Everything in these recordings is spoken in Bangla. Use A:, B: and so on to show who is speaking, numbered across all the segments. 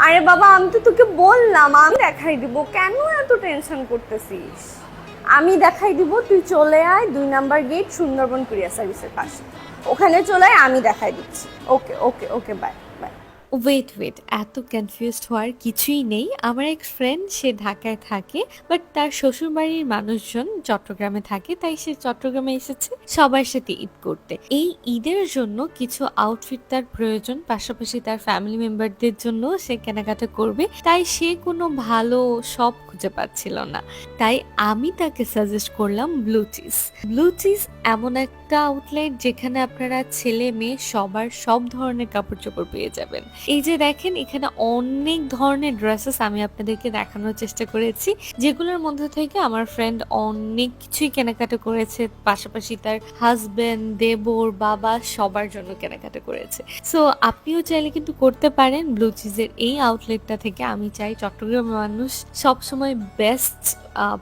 A: আরে বাবা, আমি তো তোকে বললাম আমি দেখাই দিব, কেন এত টেনশন করতেছিস? আমি দেখাই দিব, তুই চলে আয় 2 নাম্বার গেট, সুন্দরবন কুরিয়ার সার্ভিসের পাশে। ওখানে চলে আয়, আমি দেখাই দিচ্ছি। ওকে ওকে ওকে, বাই বাই।
B: ওয়েট ওয়েট, এত কনফিউজড হওয়ার কিছুই নেই। আমার এক ফ্রেন্ড, সে ঢাকায় থাকে, বাট তার শ্বশুরবাড়ির মানুষজন চট্টগ্রামে থাকে, তাই সে চট্টগ্রামে এসেছে সবার সাথে ঈদ করতে। এই ঈদের জন্য কিছু আউটফিট তার প্রয়োজন, পাশাপাশি তার ফ্যামিলি মেম্বারদের জন্য সে কেনাকাটা করবে, তাই সে কোনো ভালো শপ খুঁজে পাচ্ছিল না। তাই আমি তাকে সাজেস্ট করলাম ব্লু চিজ। ব্লু চিজ এমন একটা আউটলেট যেখানে আপনারা ছেলে মেয়ে সবার সব ধরনের কাপড় চোপড় পেয়ে যাবেন। এই যে দেখেন, এখানে অনেক ধরনের ড্রেসেস আমি আপনাদেরকে দেখানোর চেষ্টা করেছি, যেগুলোর মধ্যে থেকে আমার ফ্রেন্ড অনেক কিছুই কেনাকাটা করেছে, পাশাপাশি তার হাজবেন্ড, দেবর, বাবা সবার জন্য কেনাকাটা করেছে। সো আপনিও চাইলে কিন্তু করতে পারেন ব্লু চিজের এই আউটলেটটা থেকে। আমি চাই চট্টগ্রামের মানুষ সবসময় বেস্ট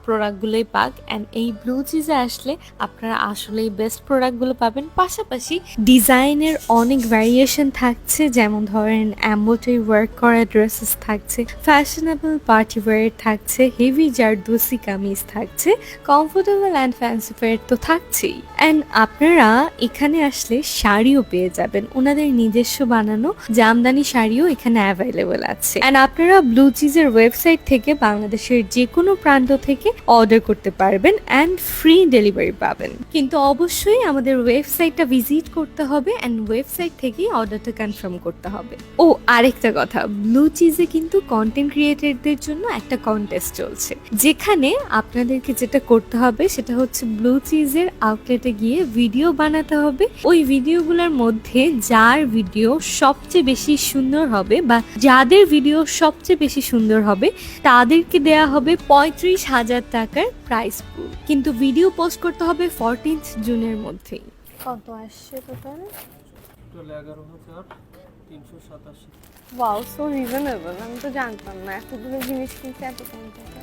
B: প্রোডাক্টগুলোই পাক, অ্যান্ড এই ব্লু চিজে আসলে আপনারা আসলেই বেস্ট প্রোডাক্টগুলো পাবেন। পাশাপাশি ডিজাইনের অনেক ভ্যারিয়েশন থাকছে, যেমন ধরেন এমব্রয়ডারি ওয়ার্ক করা ড্রেসেস থাকছে, ফ্যাশনেবল পার্টি ওয়্যার থাকছে, হেভি জারদোসি কামিজ থাকছে, কমফোর্টেবল অ্যান্ড ফ্যান্সি ওয়্যার তো থাকছেই। অ্যান্ড আপনারা এখানে আসলে শাড়িও পেয়ে যাবেন, ওনাদের নিজস্ব বানানো জামদানি শাড়িও এখানে অ্যাভেলেবল আছে। অ্যান্ড আপনারা ব্লু চিজের ওয়েবসাইট থেকে বাংলাদেশের যে কোনো প্রান্ত থেকে অর্ডার করতে পারবেন অ্যান্ড ফ্রি ডেলিভারি পাবেন। কিন্তু অবশ্যই আমাদের ওয়েবসাইটটা ভিজিট করতে হবে অ্যান্ড ওয়েবসাইট থেকেই অর্ডারটা কনফার্ম করতে হবে। ও আরেকটা কথা, ব্লু চিজে কিন্তু কন্টেন্ট ক্রিয়েটরদের জন্য একটা কন্টেস্ট চলছে, যেখানে আপনাদেরকে যেটা করতে হবে সেটা হচ্ছে ব্লু চিজের আউটলেটে গিয়ে ভিডিও বানাতে হবে। ওই ভিডিওগুলোর মধ্যে যার ভিডিও সবচেয়ে বেশি সুন্দর হবে বা যাদের ভিডিও সবচেয়ে বেশি সুন্দর হবে তাদেরকে দেয়া হবে 35,000 টাকার প্রাইজ পুল। কিন্তু ভিডিও পোস্ট করতে হবে 14 জুনের মধ্যেই।
A: কত আসছে total?
C: Total 11,387।
A: Wow, so reasonable. আমি তো জানতাম না এতগুলো জিনিস কিনতে এত কম টাকা।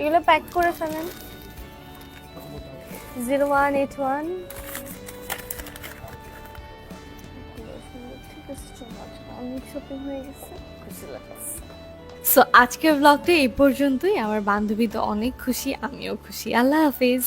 A: এগুলো প্যাক করে ফেলেন। 0181। ঠিক আছে, চলো, আজকে অনেক শপিং হয়ে গেছে, খুশি লাগছে।
B: সো আজকের ব্লগটা এই পর্যন্তই। আমার বান্ধবী তো অনেক খুশি, আমিও খুশি। আল্লাহ হাফেজ।